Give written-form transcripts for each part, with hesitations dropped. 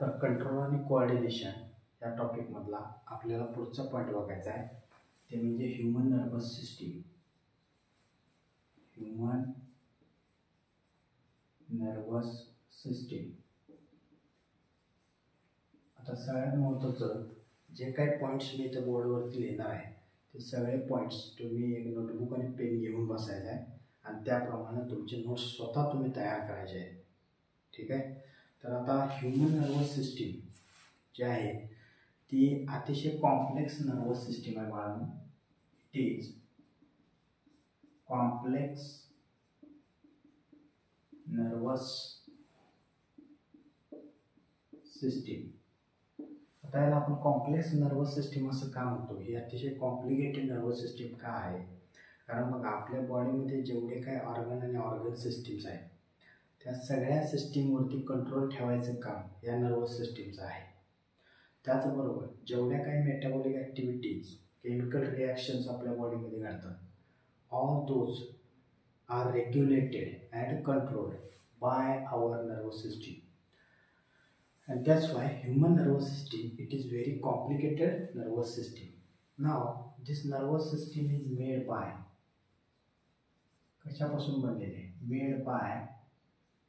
तर कंट्रोल आणि कोऑर्डिनेशन या टॉपिकमधला आपल्याला पुढचा पॉईंट बघायचा आहे, ते म्हणजे human nervous system. Human nervous system. आता सगळ्यात महत्त्वाचं जे काही पॉईंट्स मी इथं बोर्डवरती लिहिणार आहे ते सगळे पॉईंट्स तुम्ही एक नोटबुक आणि पेन घेऊन बसायचं आहे आणि त्याप्रमाणे तुमचे नोट्स स्वतः तुम्ही तयार करायचे आहेत. ठीक आहे. तर आता ह्यूमन नर्वस सिस्टीम जी आहे ती अतिशय कॉम्प्लेक्स नर्वस सिस्टीम आहे बाळांनो. It is complex nervous system. आता याला आपण कॉम्प्लेक्स नर्वस सिस्टीम असं का म्हणतो? ही अतिशय कॉम्प्लिकेटेड नर्वस सिस्टीम का आहे? कारण मग आपल्या बॉडीमध्ये जेवढे काही ऑर्गन आणि ऑर्गन सिस्टीम्स आहेत त्या सगळ्या सिस्टीमवरती कंट्रोल ठेवायचं काम या नर्वस सिस्टीमचं आहे. त्याचबरोबर जेवढ्या काही मेटाबॉलिक ॲक्टिव्हिटीज, केमिकल रिॲक्शन्स आपल्या बॉडीमध्ये घडतात, all those are regulated and controlled by our nervous system. And that's why human nervous system, it is very complicated nervous system. Now this nervous system is made by, कशापासून बनलेले? Made by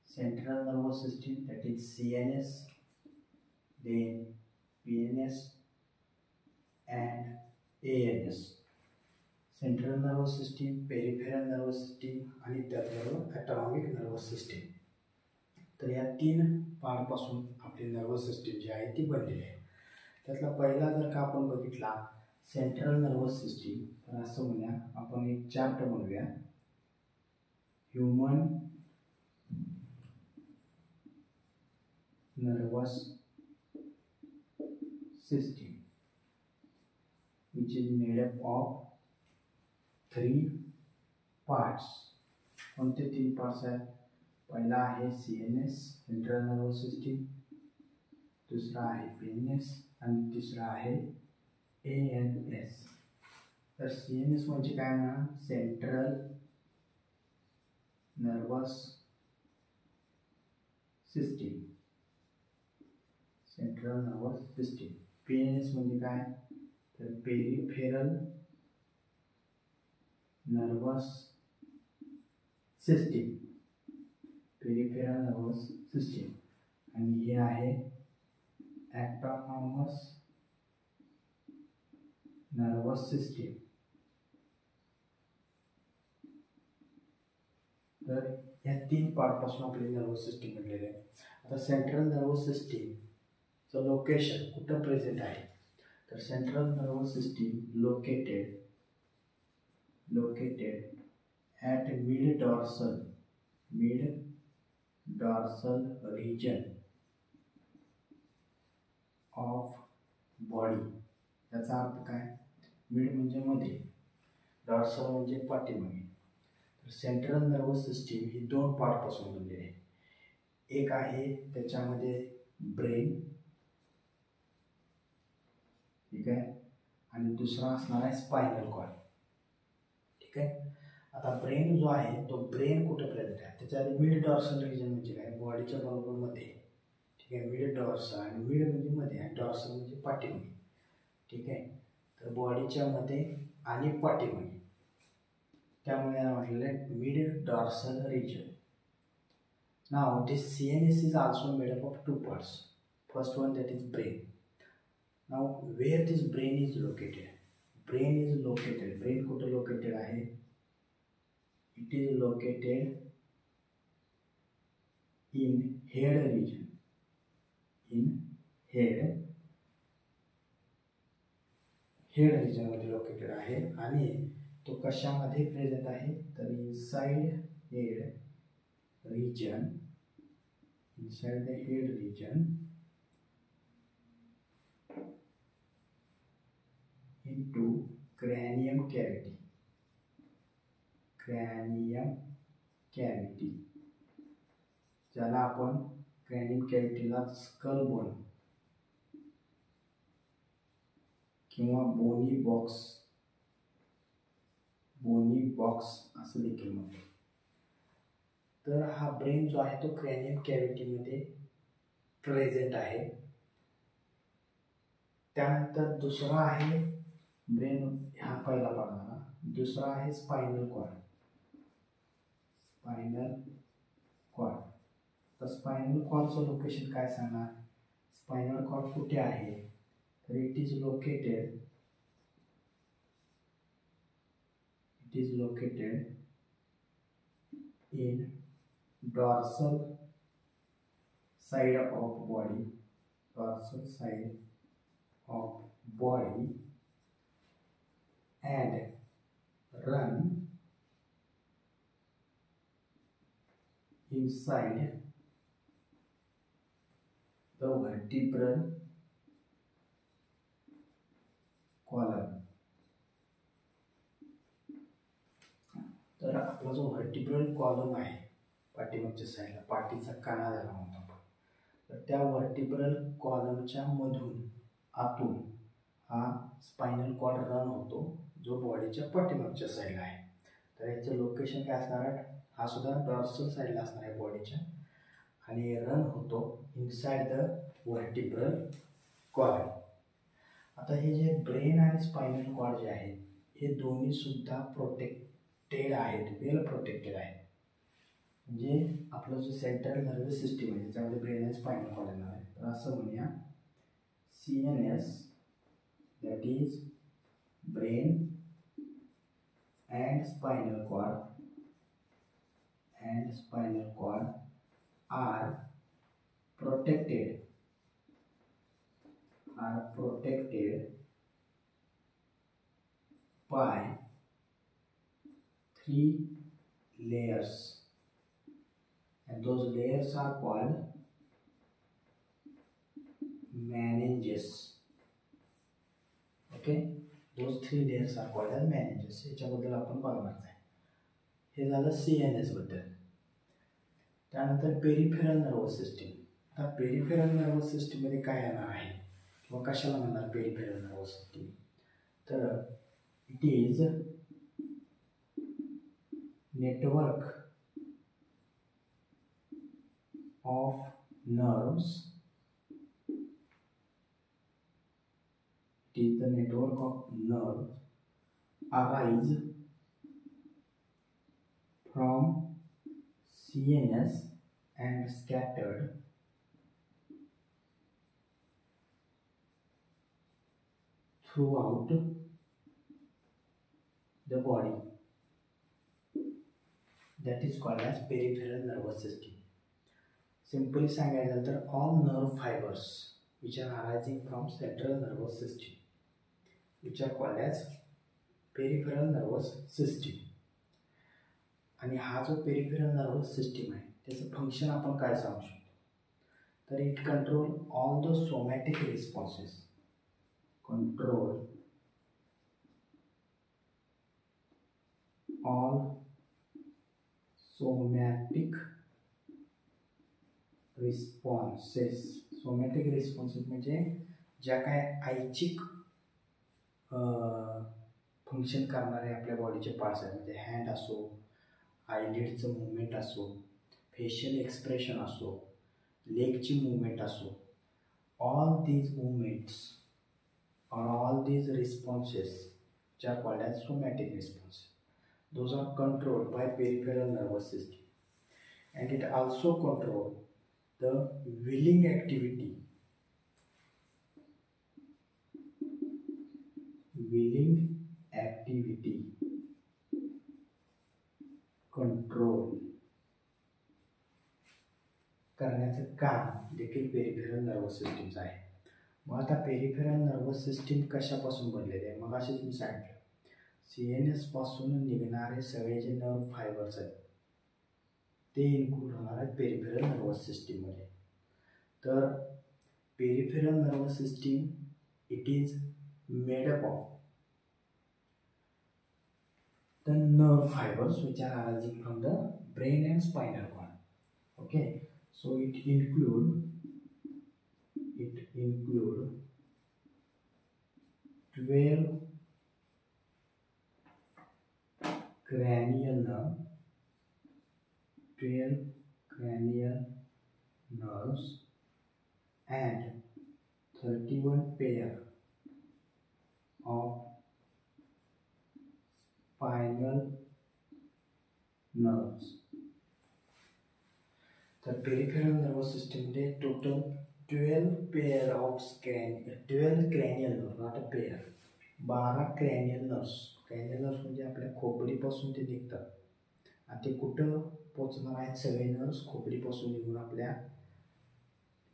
central nervous system, that is CNS, then PNS and ANS. Central nervous system, peripheral nervous system आणि त्याचबरोबर autonomic nervous system. तर या तीन पार्टपासून आपली nervous system जी आहे ती बनलेली आहे. त्यातला पहिला जर का आपण बघितला सेंट्रल नर्वस सिस्टीम, तर असं म्हणूया आपण एक चार्ट बनवूया. Human nervous system which is made up of 3 parts. कोणते 3 पार्ट्स आहेत? पहिला आहे CNS सेंट्रल नर्वस सिस्टीम, दुसरा आहे PNS आणि तिसरा आहे ANS. तर CNS म्हणजे काय म्हणा? Central nervous system. Central nervous system. PNS म्हणजे काय? तर peripheral nervous system. Peripheral nervous system. आणि हे आहे ॲटोनॉमस नर्वस सिस्टीम. तर या 3 पार्टपासून आपली नर्वस सिस्टीम बनलेली आहे. आता सेंट्रल नर्वस सिस्टीमचं लोकेशन कुठं प्रेझेंट आहे? तर central nervous system located at mid dorsal region of body. याचा अर्थ काय? मिड म्हणजे मध्ये, डॉर्सल म्हणजे पाठीमागे. तर सेंट्रल नर्वस सिस्टीम ही 2 पार्टपासून बनलेली आहे. एक आहे त्याच्यामध्ये ब्रेन, ठीक आहे, आणि दुसरा असणार आहे स्पायनल कॉर्ड. ठीक आहे. आता ब्रेन जो आहे तो ब्रेन कुठे प्रेझेंट आहे? त्याच्या आधी मिड डॉर्सल रिजन म्हणजे काय? बॉडीच्या बरोबर मध्ये. ठीक आहे. मिड डॉर्सल, आणि मिड म्हणजे मध्ये आणि डॉर्सल म्हणजे पाठीमागे. ठीक आहे. तर बॉडीच्या मध्ये आणि पाठीमागे, त्यामुळे याला म्हटलेलं आहे mid dorsal region. Now this CNS is also made up of 2 parts. First one, that is brain. Now where this brain is located? Brain कुठे लोकेटेड आहे? It is located in head region. Head region मध्ये located आहे. आणि तो कशामध्ये present आहे? तर inside head region, inside the head region into cranium cavity. ज्याला आपण क्रॅनियम कॅव्हिटीला स्कल बोन किंवा बोनी बॉक्स असं देखील म्हणतो. तर हा ब्रेन जो आहे तो क्रॅनियम कॅव्हिटीमध्ये प्रेझेंट आहे. त्यानंतर दुसरा आहे ब्रेन, हा पहिला पार्ट झाला. दुसरा आहे स्पायनल कॉर्ड. Spinal cord. तर स्पायनल कॉर्डचं लोकेशन काय सांगणार? स्पायनल कॉर्ड कुठे आहे? तर it is located in dorsal side of body, and run inside the vertebral column. तर आपला जो व्हर्टिब्रल कॉलम आहे पाठीमागच्या साईडला, पाठीचा कणा झाला म्हणतो आपण, तर त्या व्हर्टिब्रल कॉलमच्या मधून आतून हा स्पायनल कॉर्ड रन होतो, जो बॉडीच्या पाठीमागच्या साईडला आहे. तर याचं लोकेशन काय असणार आहे? हा सुद्धा डॉर्सल साईडला असणार आहे बॉडीच्या, आणि रन होतो इनसाइड द व्हर्टिब्रल कॉलम. आता हे जे ब्रेन आणि स्पायनल कॉर्ड जे आहेत, हे दोन्ही सुद्धा प्रोटेक्टेड आहेत, वेल प्रोटेक्टेड आहेत. म्हणजे आपलं जो सेंट्रल नर्वस सिस्टीम आहे त्याच्यामध्ये ब्रेन आणि स्पायनल कॉर्ड येणार आहे. तर असं म्हणूया, CNS, that is brain and spinal cord are protected by 3 layers, and those layers are called meninges. Okay, those 3 layers are called as meninges. याच्याबद्दल आपण बघणार आहे. हे झालं CNS बद्दल. त्यानंतर पेरिफेरल नर्वस सिस्टीम. आता पेरिफेरल नर्वस सिस्टीम मध्ये काय येणार आहे किंवा कशाला म्हणणार पेरिफेरल नर्वस सिस्टीम? तर it is network of nerves. It is the network of nerves arise from CNS and scattered throughout the body. That is called as peripheral nervous system. Simply सांगायचं तर all nerve fibers which are arising from central nervous system, which are called as peripheral nervous system. आणि हा जो peripheral nervous system आहे त्याचं function आपण काय सांगू शकतो? तर it control all the somatic responses. Control all somatic responses. Somatic responses म्हणजे ज्या काय ऐच्छिक फंक्शन करणारे आपल्या बॉडीचे पार्ट्स आहेत, म्हणजे हँड असो, आयलिडचं मुवमेंट असो, फेशियल एक्सप्रेशन असो, लेगची मुवमेंट असो, all these movements or all these responses which are called as somatic responses, those are controlled by peripheral nervous system, and it also control the willing activity control करण्याचं काम देखील peripheral nervous सिस्टीमचं आहे. मग आता peripheral nervous system कशापासून बनलेले आहे? मग असेच मी सांगितलं, CNS पासून निघणारे सगळे जे नर्व फायबर्स आहेत ते इन्क्लूड होणार आहेत पेरिफेरल नर्वस सिस्टीममध्ये. तर peripheral nervous system it is made up of the nerve fibers which are arising from the brain and spinal cord. Okay, so it include 12 cranial nerves and 31 pair of spinal nerves. तर peripheral nervous सिस्टममध्ये total 12 pair of 12 cranial nerve, not a pair, 12 cranial nerves. Cranial nerves म्हणजे आपल्या खोपडीपासून ते निघतात आणि ते कुठं पोचणार आहेत, सगळे नर्व्स खोपडीपासून निघून आपल्या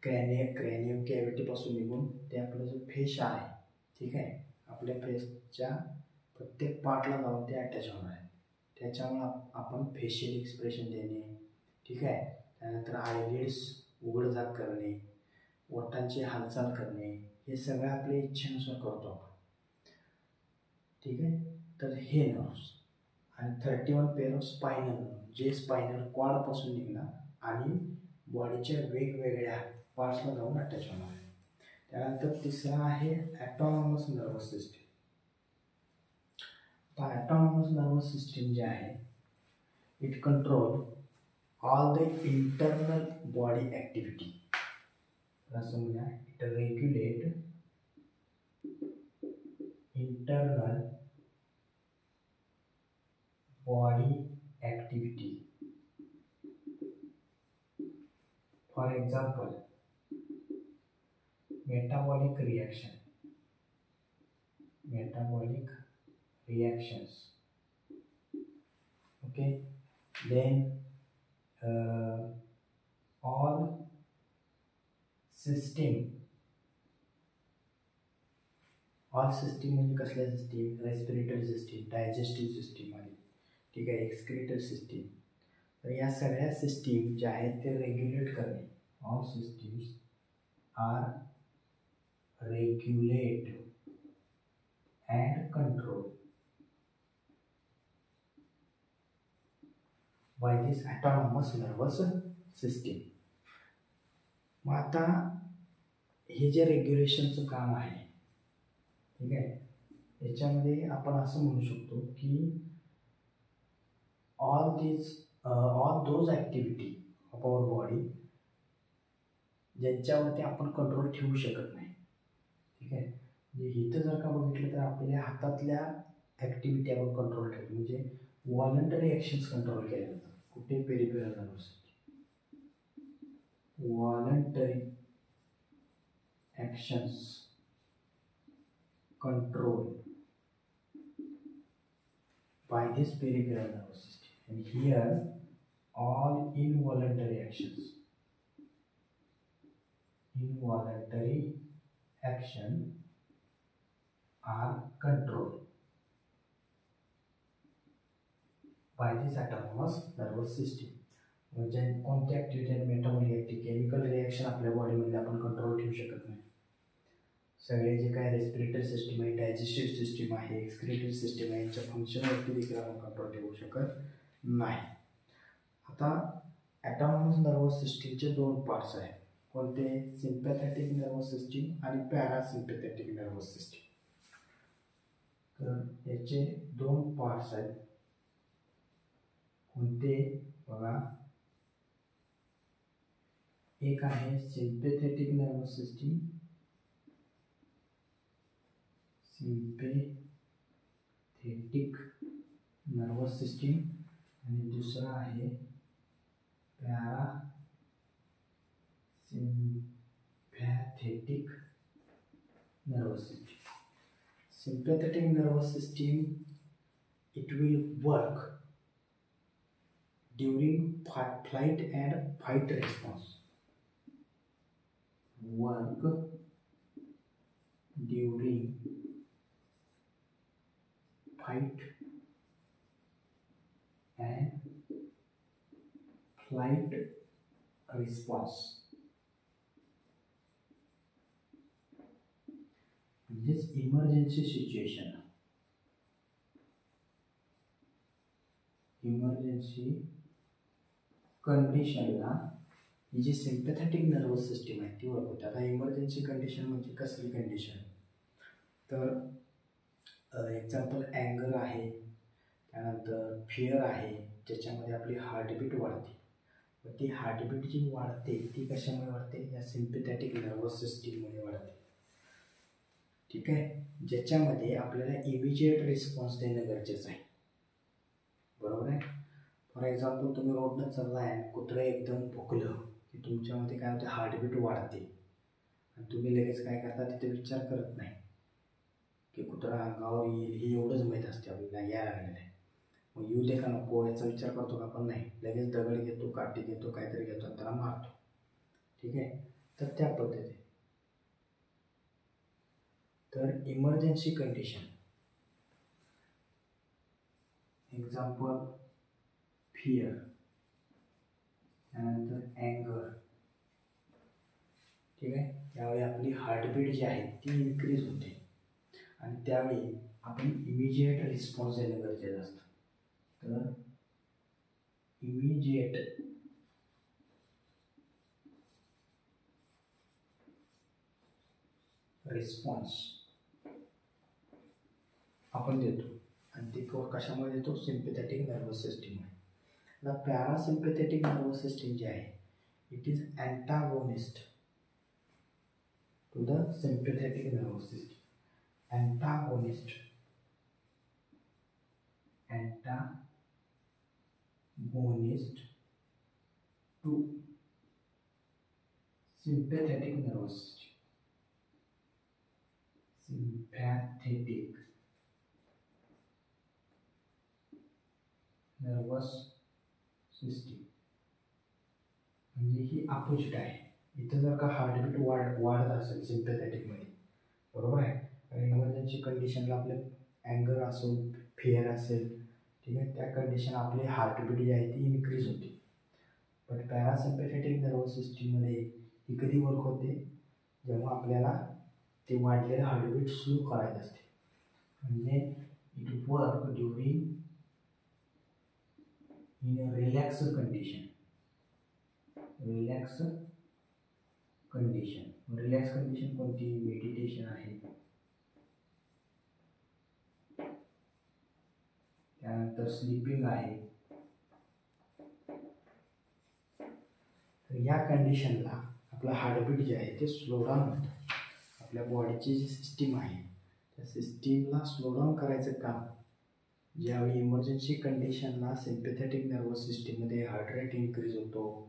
क्रॅनियम कॅव्हिटीपासून निघून ते आपलं जो फेस आहे, ठीक आहे, आपल्या फेसच्या प्रत्येक पार्टला जाऊन ते अटॅच होणार आहे. त्याच्यामुळे आपण फेशियल एक्सप्रेशन देणे, ठीक आहे, त्यानंतर आयलिड्स उघडझाप करणे, ओठांची हालचाल करणे, हे सगळं आपल्या इच्छेनुसार करतो आपण, ठीक आहे. तर हे नर्व्स आणि 31 पेअर ऑफ स्पायनल नर्व जे स्पायनल कॉर्डपासून निघणार आणि बॉडीच्या वेगवेगळ्या पार्ट्सला जाऊन अटॅच होणार आहे. त्यानंतर तिसरा आहे ॲटॉनॉमस नर्वस सिस्टीम. तर ॲटॉनॉमस नर्वस सिस्टीम जे आहे, it control all the internal body activity. असं म्हणा, it regulate internal body activity. For example, metabolic reactions. Okay, then all system म्हणजे कसल्या system, respiratory system, digestive system आली, ठीक आहे, एक्सक्रिटरी सिस्टीम. तर या सगळ्या सिस्टीम ज्या आहेत ते रेग्युलेट करणे. All systems are regulate and control by this autonomous nervous system. मग आता हे जे रेग्युलेशनचं काम आहे, ठीक आहे, याच्यामध्ये आपण असं म्हणू शकतो की all those activity of our body ज्यांच्यावरती आपण कंट्रोल ठेवू शकत नाही, ठीक आहे. म्हणजे इथं जर का बघितलं तर आपल्या हातातल्या ॲक्टिव्हिटी आपण कंट्रोल ठेवतो, म्हणजे व्हॉलंटरी ॲक्शन्स कंट्रोल केल्या जातात. कुठे, peripheral nervous system. Voluntary actions control by this peripheral nervous system, and here all involuntary actions are controlled by this autonomous nervous system. म्हणजे कोणत्या activity, metabolic activity, chemical reaction आपल्या बॉडीमध्ये आपण control ठेवू शकत नाही. सगळे जे काय रेस्पिरेटरी सिस्टीम आहे, डायजेस्टिव्ह सिस्टीम आहे, एक्सक्रिटरी सिस्टीम आहे, यांच्या फंक्शनवरती देखील आपण कंट्रोल ठेवू शकत नाही. आता ॲटॉनॉमस नर्वस सिस्टीमचे 2 पार्ट्स आहेत. कोणते, सिम्पॅथॅटिक नर्वस सिस्टीम आणि पॅरासिम्पॅथॅटिक नर्वस सिस्टीम. तर याचे 2 पार्ट्स आहेत. कोणते बघा, एक आहे sympathetic nervous system, sympathetic nervous system, आणि दुसरा आहे parasympathetic nervous system. Sympathetic nervous system, it will work during flight and fight response. Work during fight and flight response. This emergency situation, emergency कंडिशनला ही जी sympathetic nervous system आहे ती ओळखते. आता emergency condition म्हणजे कसली कंडिशन, तर एक्झाम्पल अँगर आहे, त्यानंतर फिअर आहे, ज्याच्यामध्ये आपली हार्टबीट वाढते. मग ती हार्टबीट जी वाढते ती कशामुळे वाढते, या सिम्पॅथॅटिक नर्वस सिस्टीममुळे वाढते. ठीक आहे, ज्याच्यामध्ये आपल्याला इमिजिएट रिस्पॉन्स देणं गरजेचं आहे, बरोबर आहे. फॉर एक्झाम्पल तुम्ही रोडनं चालला आहे, कुत्रं एकदम भुकलं की तुमच्यामध्ये काय होतं, हार्टबीट वाढते आणि तुम्ही लगेच काय करता, तिथे विचार करत नाही की कुत्रा अंगावर येईल, हे एवढंच माहीत असते आपल्याला यायला लागलेलं आहे. मग येऊ दे का नको याचा विचार करतो का, पण नाही, लगेच दगड घेतो, काठी घेतो, काहीतरी घेतो आणि त्याला मारतो. ठीक आहे, तर त्या पद्धतीने. तर इमर्जन्सी कंडिशन, एक्झाम्पल फिअर, त्यानंतर अँगर. ठीक आहे, त्यावेळी आपली हार्टबीट जी आहे ती इन्क्रीज होते आणि त्यावेळी आपण इमिजिएट रिस्पॉन्स देणं गरजेचं असतं. तर इमिजिएट रिस्पॉन्स आपण देतो आणि ते कशामुळे देतो, सिम्पॅथेटिक नर्वस सिस्टीममुळे. आता पॅरासिम्पॅथेटिक नर्वस सिस्टीम जी आहे, it is antagonist to the sympathetic nervous system. antagonist to sympathetic nervous system. Sympathetic nervous system म्हणजे ही अपोजिट आहे. इथं जर का हार्टबीट वाढत असेल सिम्पॅथेटिकमध्ये, बरोबर आहे, कारण इमर्जन्सी कंडिशनला आपले अँगर असो, फिअर असेल, ठीक आहे, त्या कंडिशन आपली हार्टबीट जी आहे ती इन्क्रीज होते. पण पॅरासिम्पॅथेटिक नर्वस सिस्टीममध्ये ही कधी वर्क होते, जेव्हा आपल्याला ते वाढलेलं हार्टबीट स्लो करायचं असते. म्हणजे it work during in relax condition. Relax condition कोणती, मेडिटेशन आहे, त्यानंतर स्लीपिंग आहे. तर या कंडिशनला आपलं हार्टबीट जे आहे ते स्लो डाऊन होतं. आपल्या बॉडीची जी सिस्टीम आहे त्या सिस्टीमला स्लो डाऊन करायचं काम ज्यावेळी इमर्जन्सी कंडिशनला सिम्पॅथेटिक नर्वस सिस्टीममध्ये हार्ट रेट इन्क्रीज होतो,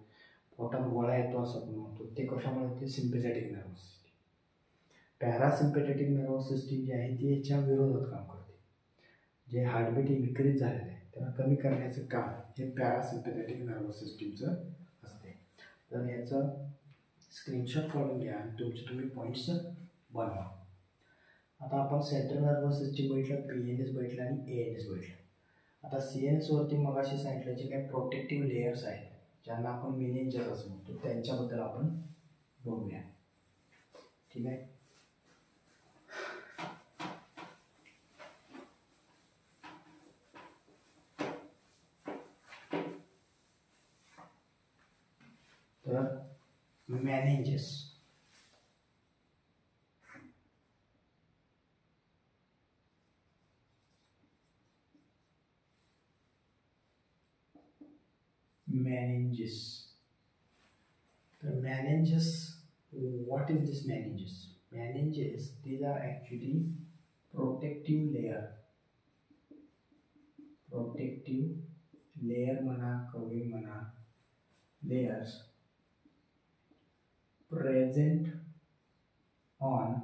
पोटात गोळा येतो असं आपण म्हणतो, ते कशामुळे होते, sympathetic nervous system. Parasympathetic nervous system जी आहे ती याच्या विरोधात काम करते. जे हार्टबीट इन्क्रीज झालेलं आहे त्याला कमी करण्याचं काम हे पॅरासिम्पॅथेटिक नर्वस सिस्टीमचं असते. तर याचं स्क्रीनशॉट काढून घ्या आणि तुम्ही पॉईंट्स बनवा. आता आपण सेंट्रल नर्वस सिस्टीम बघितलं, PNS बघितलं आणि ANS बघितलं. आता CNS वरती मगाशी सांगितलं जे काही प्रोटेक्टिव्ह लेयर्स आहेत ज्यांना आपण मेनिंजेस असं म्हणतो, त्यांच्याबद्दल आपण बघूया. ठीक आहे, तर meninges. The meninges, what is this meninges? Meninges, these are actually protective layer म्हणा, कवरिंग म्हणा, layers present on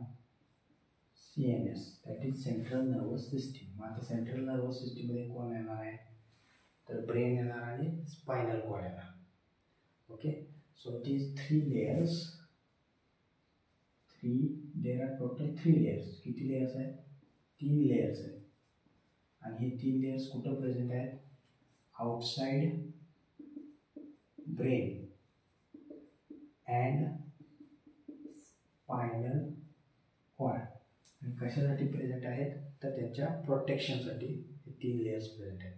CNS, that is central nervous system. आता सेंट्रल नर्वस सिस्टीम मध्ये कोण येणार आहे, तर ब्रेन येणार आणि स्पायनल कॉर्ड येणार. Okay, so these there are total 3 layers. किती लेयर्स आहेत, 3 लेयर्स आहेत आणि हे 3 लेयर्स कुठं प्रेझेंट आहेत, outside brain and spinal cord. आणि कशासाठी प्रेझेंट आहेत, तर त्यांच्या प्रोटेक्शनसाठी हे 3 लेयर्स प्रेझेंट आहेत.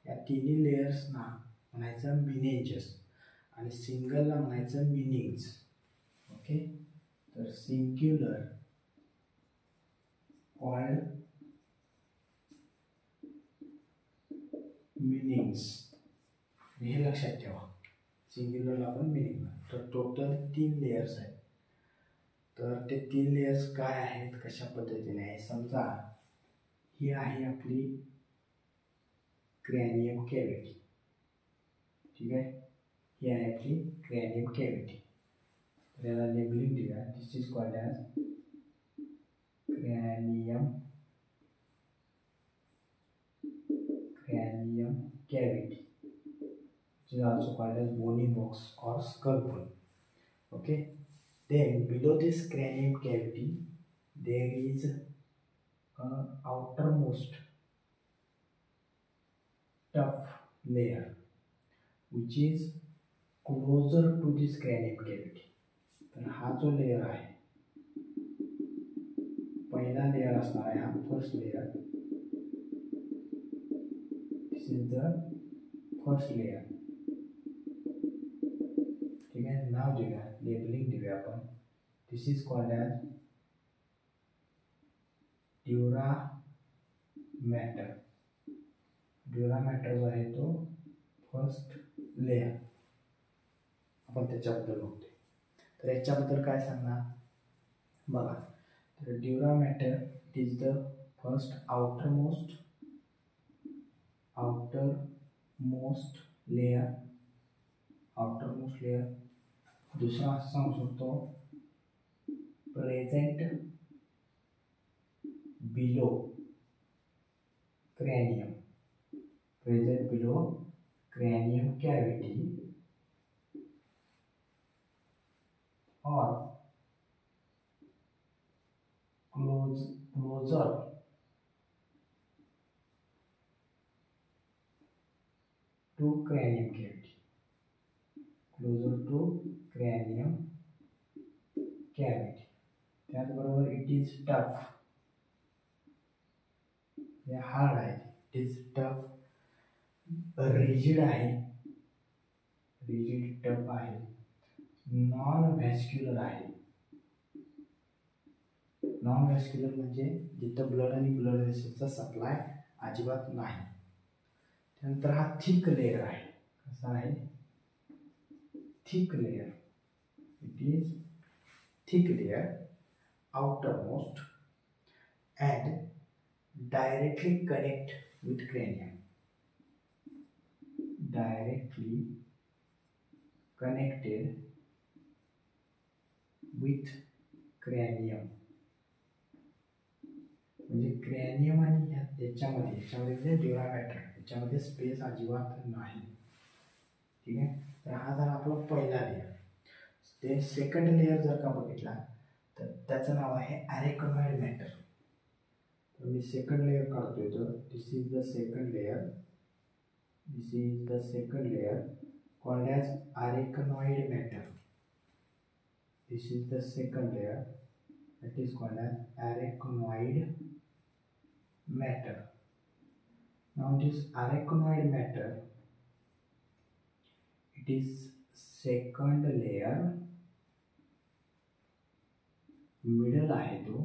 या तिन्ही लेयर्सना म्हणायचं मेनिंजेस आणि सिंगलला म्हणायचं मिनिंग्स. ओके, तर सिंग्युलर कॉल्ड मिनिंग्स, हे लक्षात ठेवा. सिंग्युलरला आपण मिनिंग. तर टोटल 3 लेयर्स आहेत. तर ते 3 लेयर्स काय आहेत, कशा पद्धतीने आहे, समजा ही आहे आपली क्रॅनियम कॅव्हिटी. ठीक आहे, ही आहे आपली क्रॅनियम कॅव्हिटी. तर याला लेबलिंग देऊया. This is called as cranium cavity, which is also called as bony box or skull bone. Okay, then below this cranium cavity there is a outermost tough layer which is closer to this cranium cavity. तर हा जो layer आहे, पहिला layer असणार आहे हा first layer. This is the first layer. ठीक आहे, नाव देऊया, लेबलिंग देऊया आपण. This is called as dura mater. Dura mater जो आहे तो फर्स्ट लेयर, आपण त्याच्याबद्दल बघतोय. तर याच्याबद्दल काय सांगणार बघा. तर dura mater is the first outermost layer. दुसरा असं सांगू शकतो present below cranium cavity or closer to cranium cavity. त्याचबरोबर इट इज टफ, हार्ड आहे. इट इज टफ, रिजिड आहे, टफ आहे, नॉन व्हॅस्क्युलर आहे. नॉन व्हॅस्क्युलर म्हणजे जिथं ब्लड आणि ब्लड वेसलचा सप्लाय अजिबात नाही. त्यानंतर हा थिक लेयर आहे. कसा आहे, thick layer. It is thick layer, outermost and directly connect with cranium. Directly connected with cranium. म्हणजे क्रॅनियम आणि याच्यामध्ये ड्युरा मॅटर, याच्यामध्ये स्पेस अजिबात नाही. ठीक आहे, तर हा झाला आपला पहिला लेयर. ते सेकंड लेयर जर का बघितला तर त्याचं नाव आहे अरेकनॉइड मॅटर. तर मी सेकंड लेयर काढतोय. तर this is the second layer called as arachnoid matter. This is the second layer that is called as arachnoid matter. Now this arachnoid matter, it is second layer, middle आहे तो,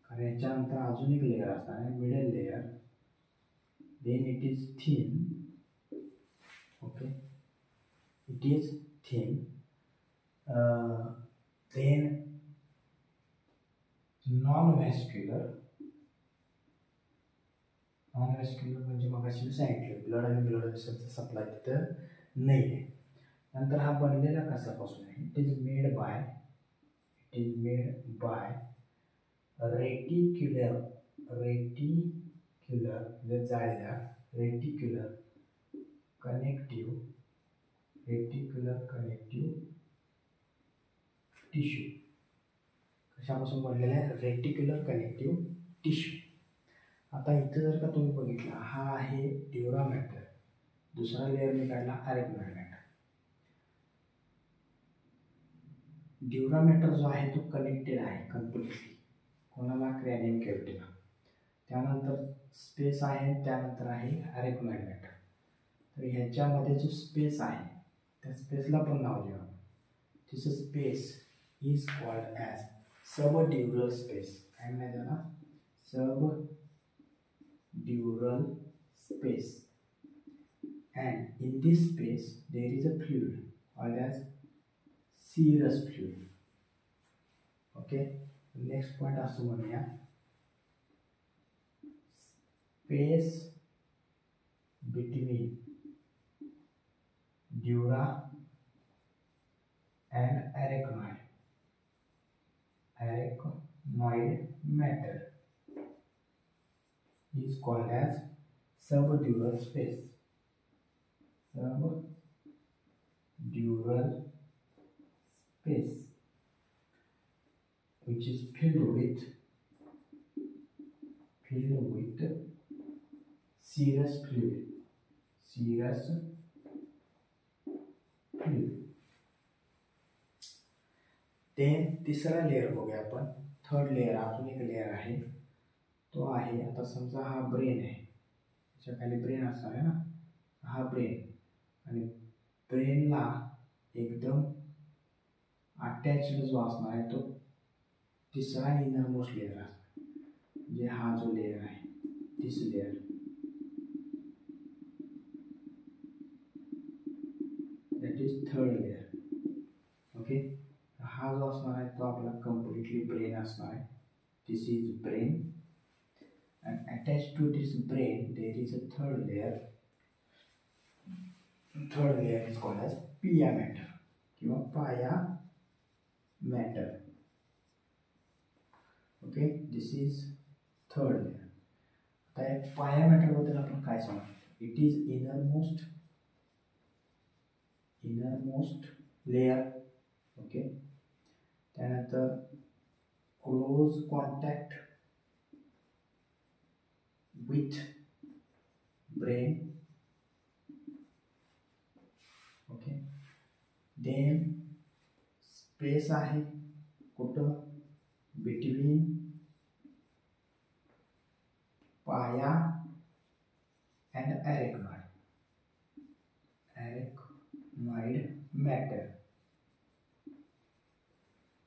कारण याच्यानंतर अजून एक layer असणार आहे middle layer. Then it is thin. Okay, it is thin. Then non vascular म्हणजे मग अशी सांगितलं ब्लड आणि ब्लड वेसलचा सप्लाय तिथं नाही आहे. नंतर हा बनलेला कशापासून आहे, it is made by reticular म्हणजे जाळीदार रेटिक्युलर कनेक्टिव्ह टिश्यू. कशापासून बनलेला आहे, रेटिक्युलर कनेक्टिव्ह टिश्यू. आता इथं जर का तुम्ही बघितला, हा आहे ड्युरा मॅटर. दुसरा लेयर मी काढला अरेकनॉइड मॅटर. ड्युरा मॅटर जो आहे तो कनेक्टेड आहे कम्प्लिटली कोणाला, क्रॅनियम कॅव्हिटीला. त्यानंतर स्पेस आहे, त्यानंतर आहे अरेकनॉइड मॅटर. तर ह्याच्यामध्ये जो स्पेस आहे त्या स्पेसला पण नाव देऊ. This space is called as subdural space. काय म्हणायचं त्याला, subdural space. And in this space there is a fluid called as serous fluid. Okay, next point असं म्हणूया, space between dura and arachnoid matter is called as subdural space. Subdural space, which is filled with serous fluid. Then तिसरा layer बघूया आपण, third layer, अजून एक layer आहे, तो आहे, आता समजा हा ब्रेन आहे, त्याच्या खाली ब्रेन असणार आहे ना, हा ब्रेन, आणि ब्रेनला एकदम अटॅच्ड जो असणार आहे तो तिसरा इनर मोस्ट लेयर असणार, म्हणजे हा जो लेयर आहे, this layer, that is third layer. Okay, हा जो असणार आहे तो आपला कम्प्लिटली ब्रेन असणार आहे. This is brain, and attached to this brain there is a third layer. Third layer is called as pia matter किंवा पाया matter. Okay, this is third layer. आता या पाया matter बद्दल आपण काय सांगू, it is innermost layer. Okay, त्यानंतर close contact with brain. Okay, then space आहे कुठं, between पाया and arachnoid matter.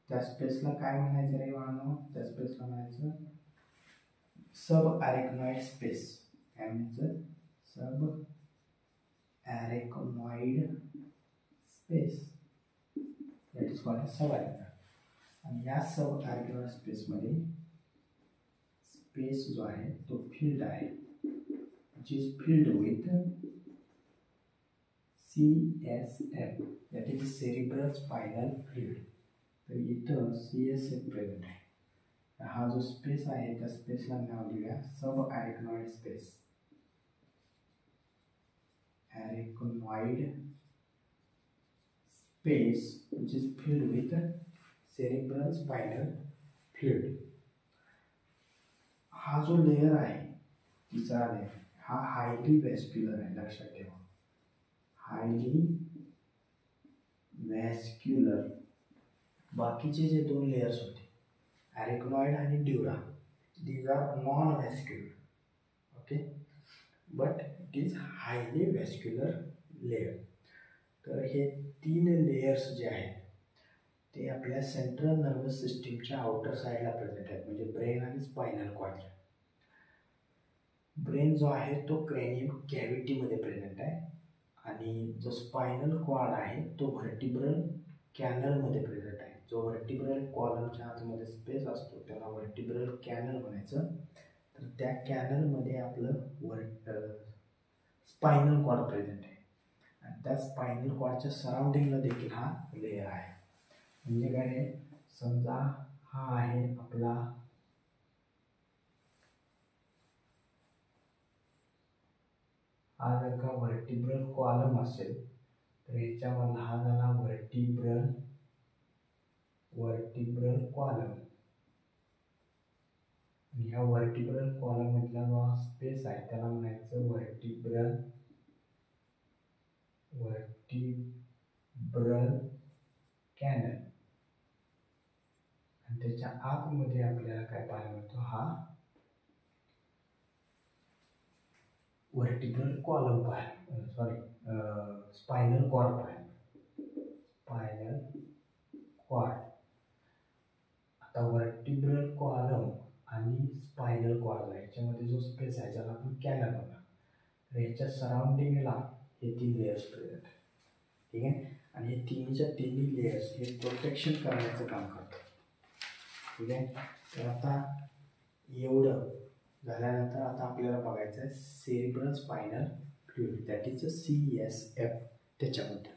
त्या स्पेसला काय म्हणायचं रे बाळांनो, त्या स्पेसला म्हणायचं सब अरेक्नॉइड स्पेस. काय म्हणायचं, sub arachnoid space, that is called sub arachnoid. आणि या सब अरेक्नॉइड स्पेसमध्ये स्पेस जो आहे तो फिल्ड आहे, which is filled with CSF, that is cerebral spinal fluid. तर इथं CSF प्रेझेंट आहे. हा जो स्पेस आहे त्या स्पेसला नाव देऊया सब arachnoid space. Arachnoid space which is filled with cerebral spinal fluid. हा जो लेयर आहे तिसरा लेयर, हा हायली व्हॅस्क्युलर आहे, लक्षात ठेवा, हायली व्हॅस्क्युलर. बाकीचे जे दोन लेयर्स होते अरेक्नॉइड आणि ड्युरा, these are non-vascular. Okay, but it is highly vascular layer. तर हे तीन लेयर्स जे आहेत ते आपल्या सेंट्रल नर्वस सिस्टीमच्या आउटर साईडला प्रेझेंट आहेत, म्हणजे ब्रेन आणि स्पायनल कॉर्डच्या. ब्रेन जो आहे तो क्रॅनियम कॅव्हिटीमध्ये प्रेझेंट आहे, आणि जो स्पायनल कॉर्ड आहे तो व्हर्टिब्रल कॅनलमध्ये प्रेझेंट आहे. जो व्हर्टिब्रल कॉलमच्या आतमध्ये स्पेस असतो त्याला व्हर्टिब्रल कॅनल म्हणायचं. तर त्या कॅनलमध्ये आपलं स्पायनल कॉर्ड प्रेझेंट आहे, आणि त्या स्पायनल कॉर्डच्या सराउंडिंगला देखील हा लेयर आहे. म्हणजे काय आहे, समजा हा आहे आपला हा जर का व्हर्टिब्रल कॉलम असेल तर ह्याच्यामधला हा झाला व्हर्टिब्रल कॉलम, आणि ह्या व्हर्टिब्रल कॉलम मधला जो स्पेस आहे त्याला म्हणायचं व्हर्टिब्रल कॅनल. आणि त्याच्या आतमध्ये आपल्याला काय पाहायला मिळतो, हा vertebral column spinal cord spinal cord. आता व्हर्टिब्रल कॉलम आणि स्पायनल कॉर्ड याच्यामध्ये जो स्पेस आहे ज्याला आपण कॅनल म्हणणार, तर ह्याच्या सराउंडिंगला हे तीन लेयर्स प्रेझेंट आहेत. ठीक आहे, आणि हे तिन्ही लेयर्स हे प्रोटेक्शन करण्याचं काम करतात. ठीक आहे. तर आता एवढं झाल्यानंतर आता आपल्याला बघायचं आहे cerebral spinal fluid, that is CSF त्याच्याबद्दल.